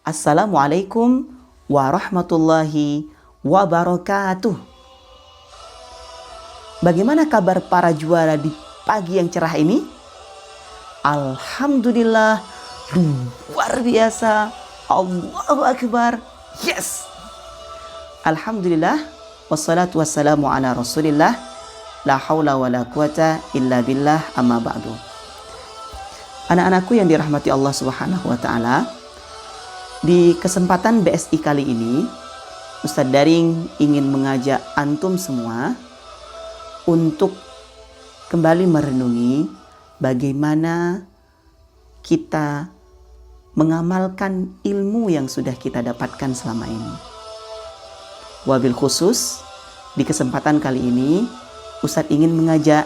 Assalamualaikum warahmatullahi wabarakatuh. Bagaimana kabar para juara di pagi yang cerah ini? Alhamdulillah, luar biasa. Allahu Akbar. Yes. Alhamdulillah, wassalatu wassalamu ala Rasulillah. La haula wa la quwata illa billah, amma ba'du. Anak-anakku yang dirahmati Allah Subhanahu wa taala, di kesempatan BSI kali ini, Ustadz Daring ingin mengajak antum semua untuk kembali merenungi bagaimana kita mengamalkan ilmu yang sudah kita dapatkan selama ini. Wabil khusus, di kesempatan kali ini, Ustadz ingin mengajak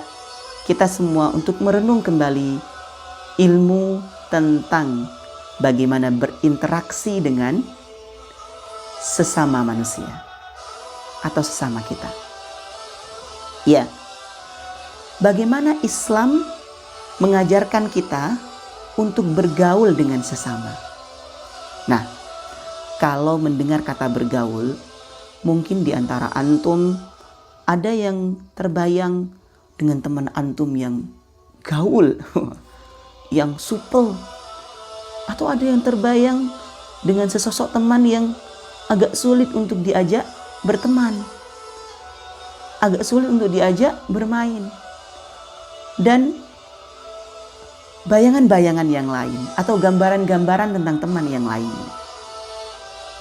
kita semua untuk merenung kembali ilmu tentang bagaimana berinteraksi dengan sesama manusia atau sesama kita. Ya, bagaimana Islam mengajarkan kita untuk bergaul dengan sesama. Nah, kalau mendengar kata bergaul, mungkin di antara antum ada yang terbayang dengan teman antum yang gaul, yang supel. Atau ada yang terbayang dengan sesosok teman yang agak sulit untuk diajak berteman, agak sulit untuk diajak bermain, dan bayangan-bayangan yang lain atau gambaran-gambaran tentang teman yang lain.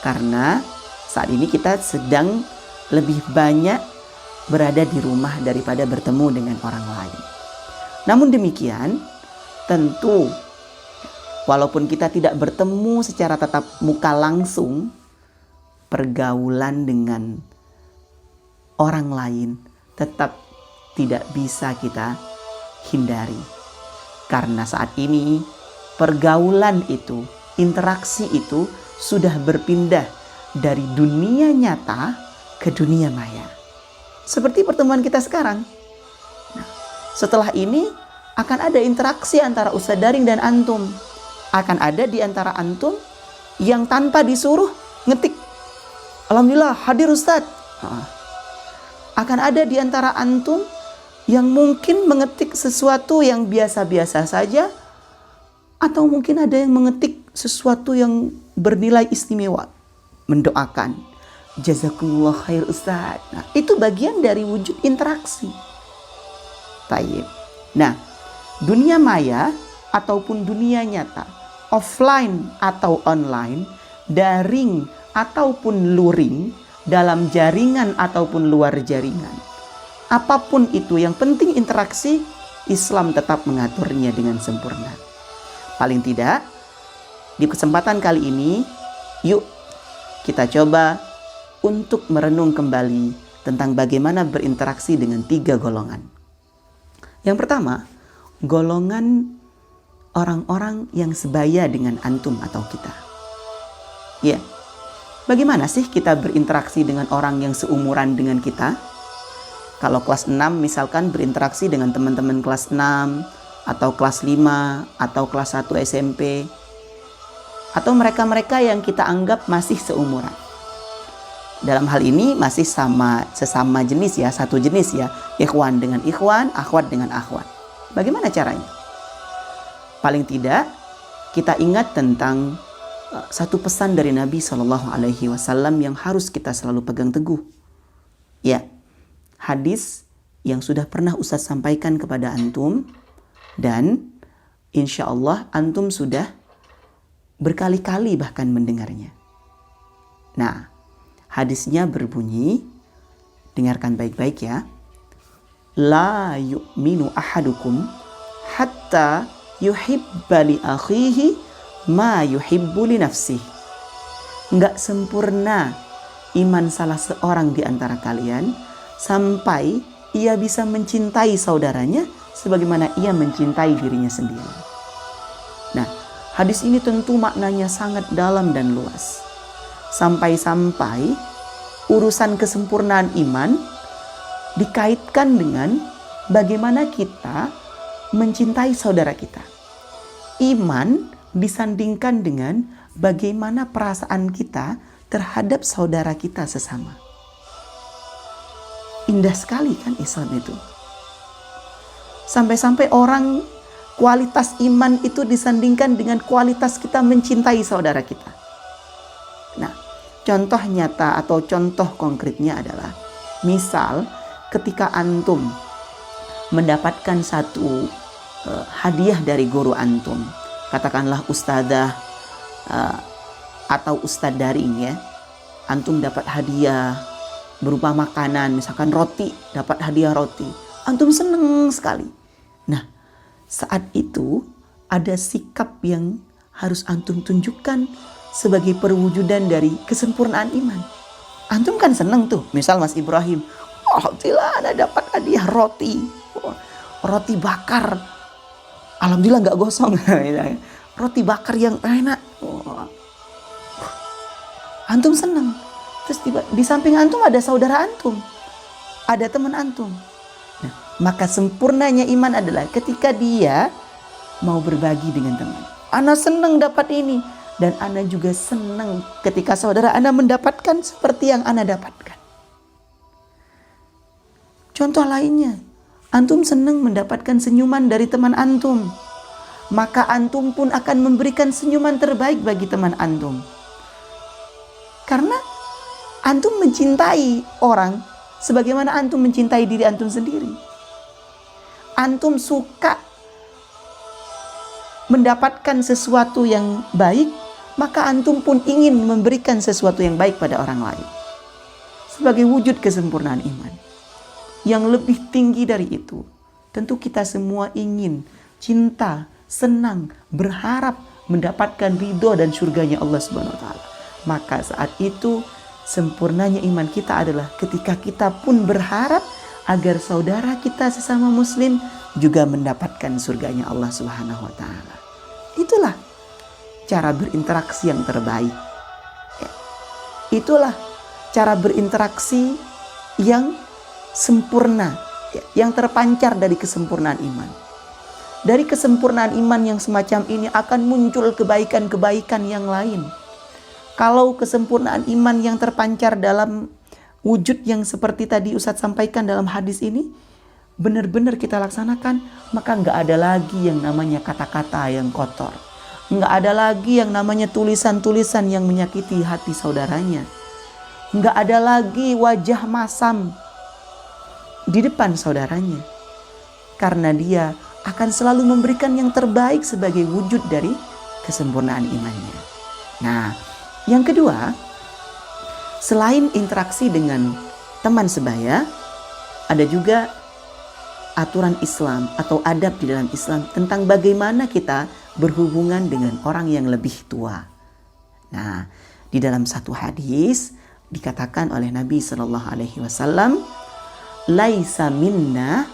Karena saat ini kita sedang lebih banyak berada di rumah daripada bertemu dengan orang lain. Namun demikian, tentu walaupun kita tidak bertemu secara tatap muka langsung, pergaulan dengan orang lain tetap tidak bisa kita hindari. Karena saat ini pergaulan itu, interaksi itu sudah berpindah dari dunia nyata ke dunia maya. Seperti pertemuan kita sekarang. Nah, setelah ini akan ada interaksi antara Ustadz Daring dan antum. Akan ada di antara antum yang tanpa disuruh ngetik, alhamdulillah hadir Ustadz. Akan ada di antara antum yang mungkin mengetik sesuatu yang biasa-biasa saja, atau mungkin ada yang mengetik sesuatu yang bernilai istimewa, mendoakan jazakumullah khair Ustadz. Nah, itu bagian dari wujud interaksi. Baik. Nah, dunia maya ataupun dunia nyata, offline atau online, daring ataupun luring, dalam jaringan ataupun luar jaringan, apapun itu yang penting interaksi, Islam tetap mengaturnya dengan sempurna. Paling tidak, di kesempatan kali ini, yuk kita coba untuk merenung kembali tentang bagaimana berinteraksi dengan 3 golongan. Yang pertama, golongan orang-orang yang sebaya dengan antum atau kita. Ya, bagaimana sih kita berinteraksi dengan orang yang seumuran dengan kita? Kalau kelas 6 misalkan berinteraksi dengan teman-teman kelas 6 atau kelas 5 atau kelas 1 SMP, atau mereka-mereka yang kita anggap masih seumuran. Dalam hal ini masih sesama jenis ya, satu jenis ya, ikhwan dengan ikhwan, akhwat dengan akhwat. Bagaimana caranya? Paling tidak kita ingat tentang satu pesan dari Nabi SAW yang harus kita selalu pegang teguh. Ya, hadis yang sudah pernah Ustadz sampaikan kepada antum, dan insya Allah antum sudah berkali-kali bahkan mendengarnya. Nah, hadisnya berbunyi, dengarkan baik-baik ya. La yu'minu ahadukum hatta yuhibba li akhihi ma yuhibbu li nafsihi. Enggak sempurna iman salah seorang di antara kalian sampai ia bisa mencintai saudaranya sebagaimana ia mencintai dirinya sendiri. Nah, hadis ini tentu maknanya sangat dalam dan luas. Sampai-sampai urusan kesempurnaan iman dikaitkan dengan bagaimana kita mencintai saudara kita. Iman disandingkan dengan bagaimana perasaan kita terhadap saudara kita sesama. Indah sekali kan Islam itu. Sampai-sampai orang kualitas iman itu disandingkan dengan kualitas kita mencintai saudara kita. Nah, contoh nyata atau contoh konkretnya adalah, misal ketika antum mendapatkan satu hadiah dari guru antum, katakanlah ustadzah atau ustadz daring ya, antum dapat hadiah berupa makanan, misalkan roti, dapat hadiah roti, antum seneng sekali. Nah, saat itu ada sikap yang harus antum tunjukkan sebagai perwujudan dari kesempurnaan iman. Antum kan seneng tuh, misal Mas Ibrahim, alhamdulillah ada dapat hadiah roti, roti bakar, alhamdulillah nggak gosong, roti bakar yang enak, antum seneng. Terus di samping antum ada saudara antum, ada teman antum. Nah, maka sempurnanya iman adalah ketika dia mau berbagi dengan teman. Ana seneng dapat ini, dan Ana juga senang ketika saudara Ana mendapatkan seperti yang Ana dapatkan. Contoh lainnya, antum senang mendapatkan senyuman dari teman antum, maka antum pun akan memberikan senyuman terbaik bagi teman antum. Karena antum mencintai orang sebagaimana antum mencintai diri antum sendiri. Antum suka mendapatkan sesuatu yang baik, maka antum pun ingin memberikan sesuatu yang baik pada orang lain. Sebagai wujud kesempurnaan iman. Yang lebih tinggi dari itu, tentu kita semua ingin cinta, senang, berharap mendapatkan ridho dan surganya Allah Subhanahu wa taala. Maka saat itu sempurnanya iman kita adalah ketika kita pun berharap agar saudara kita sesama muslim juga mendapatkan surganya Allah Subhanahu wa taala. Itulah cara berinteraksi yang terbaik. Itulah cara berinteraksi yang sempurna, yang terpancar dari kesempurnaan iman. Dari kesempurnaan iman yang semacam ini akan muncul kebaikan-kebaikan yang lain. Kalau kesempurnaan iman yang terpancar dalam wujud yang seperti tadi Ustadz sampaikan dalam hadis ini benar-benar kita laksanakan, maka nggak ada lagi yang namanya kata-kata yang kotor. Nggak ada lagi yang namanya tulisan-tulisan yang menyakiti hati saudaranya. Nggak ada lagi wajah masam di depan saudaranya. Karena dia akan selalu memberikan yang terbaik sebagai wujud dari kesempurnaan imannya. Nah, yang kedua, selain interaksi dengan teman sebaya, ada juga aturan Islam atau adab di dalam Islam tentang bagaimana kita berhubungan dengan orang yang lebih tua. Nah, di dalam satu hadis dikatakan oleh Nabi SAW, "Laisa minna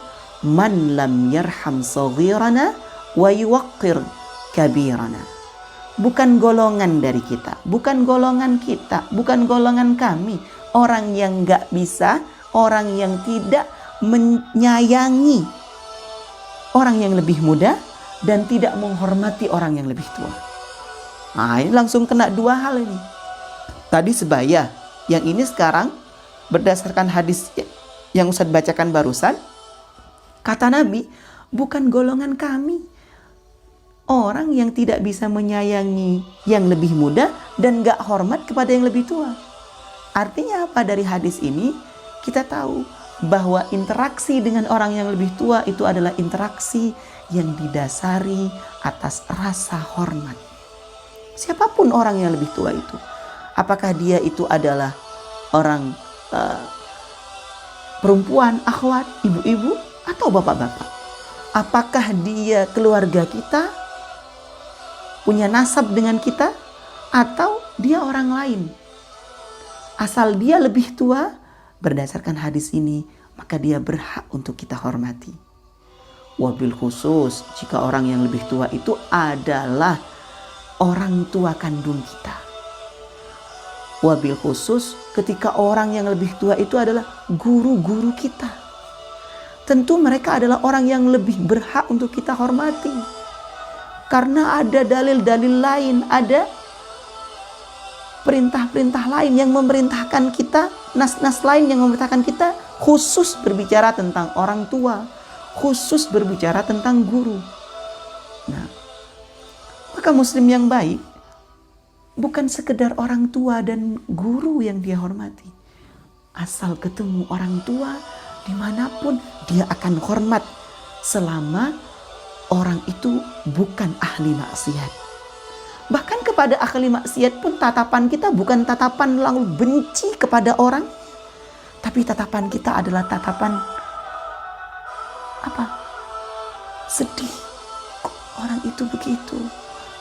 man lam yarham saghirana wa yuwaqqir kabirana." Bukan golongan dari kita, bukan golongan kita, bukan golongan kami, orang yang gak bisa, orang yang tidak menyayangi orang yang lebih muda dan tidak menghormati orang yang lebih tua. Nah, ini langsung kena dua hal ini. Tadi sebaya, yang ini sekarang berdasarkan hadis yang Ustadz bacakan barusan, kata Nabi, bukan golongan kami, orang yang tidak bisa menyayangi yang lebih muda dan gak hormat kepada yang lebih tua. Artinya apa dari hadis ini? Kita tahu bahwa interaksi dengan orang yang lebih tua itu adalah interaksi yang didasari atas rasa hormat. Siapapun orang yang lebih tua itu, apakah dia itu adalah orang perempuan, akhwat, ibu-ibu, atau bapak-bapak. Apakah dia keluarga kita, punya nasab dengan kita, atau dia orang lain. Asal dia lebih tua, berdasarkan hadis ini, maka dia berhak untuk kita hormati. Wabil khusus, jika orang yang lebih tua itu adalah orang tua kandung kita. Wabil khusus, ketika orang yang lebih tua itu adalah guru-guru kita. Tentu mereka adalah orang yang lebih berhak untuk kita hormati. Karena ada dalil-dalil lain, ada perintah-perintah lain yang memerintahkan kita, nas-nas lain yang memerintahkan kita khusus berbicara tentang orang tua, khusus berbicara tentang guru. Nah, maka muslim yang baik bukan sekedar orang tua dan guru yang dia hormati. Asal ketemu orang tua, dimanapun dia akan hormat selama orang itu bukan ahli maksiat. Bahkan kepada ahli maksiat pun tatapan kita bukan tatapan lalu benci kepada orang, tapi tatapan kita adalah tatapan apa? Sedih. Kok orang itu begitu?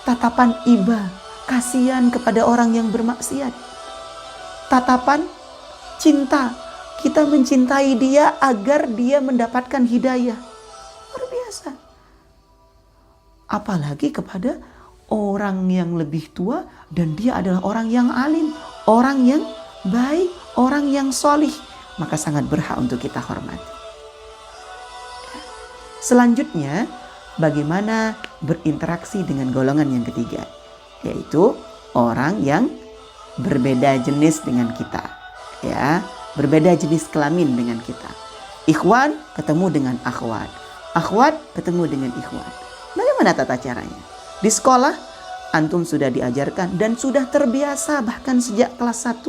Tatapan iba, kasihan kepada orang yang bermaksiat. Tatapan cinta, kita mencintai dia agar dia mendapatkan hidayah. Luar biasa. Apalagi kepada orang yang lebih tua dan dia adalah orang yang alim, orang yang baik, orang yang solih, maka sangat berhak untuk kita hormati. Selanjutnya, bagaimana berinteraksi dengan golongan yang ketiga, yaitu orang yang berbeda jenis dengan kita, ya, berbeda jenis kelamin dengan kita. Ikhwan ketemu dengan akhwat, akhwat ketemu dengan ikhwan. Bagaimana tata caranya? Di sekolah, antum sudah diajarkan dan sudah terbiasa bahkan sejak kelas 1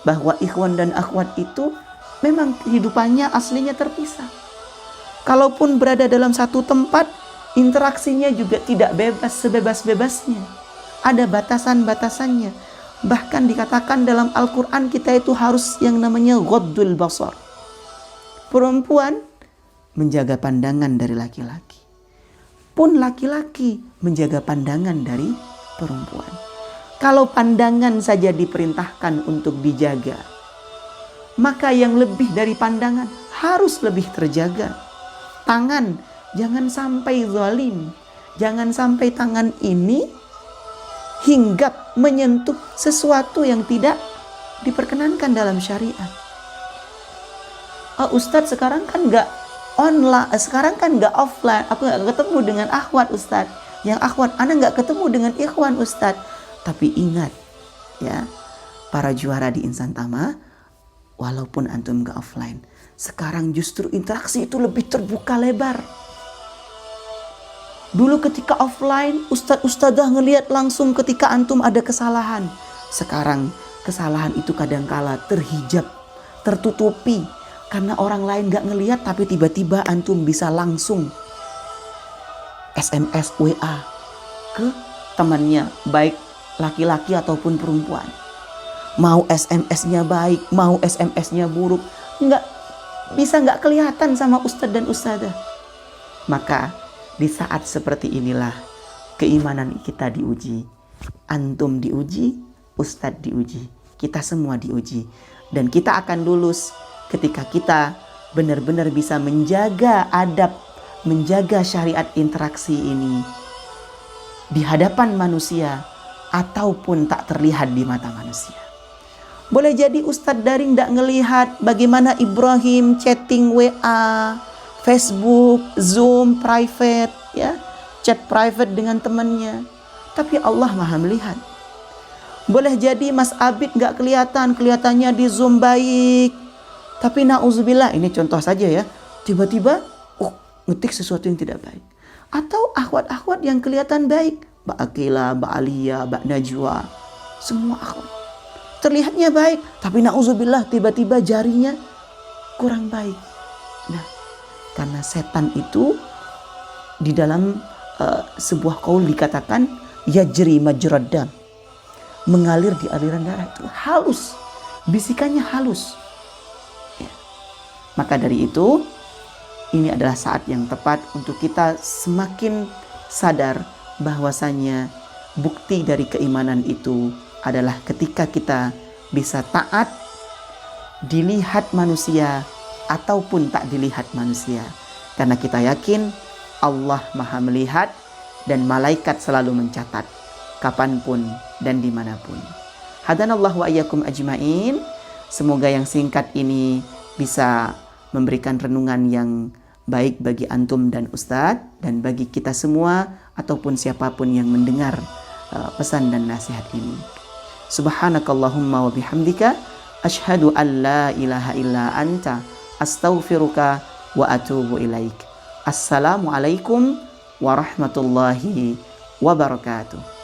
bahwa ikhwan dan akhwat itu memang kehidupannya aslinya terpisah. Kalaupun berada dalam satu tempat, interaksinya juga tidak bebas sebebas-bebasnya. Ada batasan-batasannya. Bahkan dikatakan dalam Al-Quran kita itu harus yang namanya ghaddul basar. Perempuan menjaga pandangan dari laki-laki. Pun laki-laki menjaga pandangan dari perempuan. Kalau pandangan saja diperintahkan untuk dijaga, maka yang lebih dari pandangan harus lebih terjaga. Tangan, jangan sampai zalim. Jangan sampai tangan ini hinggap menyentuh sesuatu yang tidak diperkenankan dalam syariat. Ustadz sekarang kan nggak online, sekarang kan nggak offline, aku nggak ketemu dengan akhwat Ustadz, yang akhwat anak nggak ketemu dengan ikhwan Ustadz. Tapi ingat ya, para juara di Insan Tama, walaupun antum nggak offline, sekarang justru interaksi itu lebih terbuka lebar. Dulu ketika offline, ustadz-ustadzah ngelihat langsung ketika antum ada kesalahan. Sekarang kesalahan itu kadangkala terhijab, tertutupi, karena orang lain gak ngelihat, tapi tiba-tiba antum bisa langsung SMS, WA ke temannya, baik laki-laki ataupun perempuan. Mau SMS-nya baik, mau SMS-nya buruk, bisa gak kelihatan sama ustadz dan ustadzah. Maka di saat seperti inilah keimanan kita diuji. Antum diuji, ustadz diuji, kita semua diuji. Dan kita akan lulus ketika kita benar-benar bisa menjaga adab, menjaga syariat interaksi ini di hadapan manusia ataupun tak terlihat di mata manusia. Boleh jadi ustadz daring tidak ngelihat bagaimana Ibrahim chatting WA, Facebook, Zoom, private, ya, chat private dengan temannya. Tapi Allah Maha melihat. Boleh jadi Mas Abid nggak kelihatannya di Zoom baik, tapi na'udzubillah, ini contoh saja ya, tiba-tiba ngetik sesuatu yang tidak baik. Atau akhwat-akhwat yang kelihatan baik, Mbak Akila, Mbak Alia, Mbak Najwa, semua akhwat terlihatnya baik, tapi na'udzubillah tiba-tiba jarinya kurang baik. Nah, karena setan itu di dalam sebuah qaul dikatakan yajri majrad dam, mengalir di aliran darah, itu halus, bisikannya halus. Maka dari itu, ini adalah saat yang tepat untuk kita semakin sadar bahwasanya bukti dari keimanan itu adalah ketika kita bisa taat, dilihat manusia ataupun tak dilihat manusia. Karena kita yakin Allah Maha melihat dan malaikat selalu mencatat kapanpun dan dimanapun. Hadanallahu wa iyyakum ajmain. Semoga yang singkat ini bisa memberikan renungan yang baik bagi antum dan ustadz, dan bagi kita semua ataupun siapapun yang mendengar pesan dan nasihat ini. Subhanakallahumma wa bihamdika asyhadu an la ilaha illa anta astaghfiruka wa atubu ilaik. Assalamualaikum warahmatullahi wabarakatuh.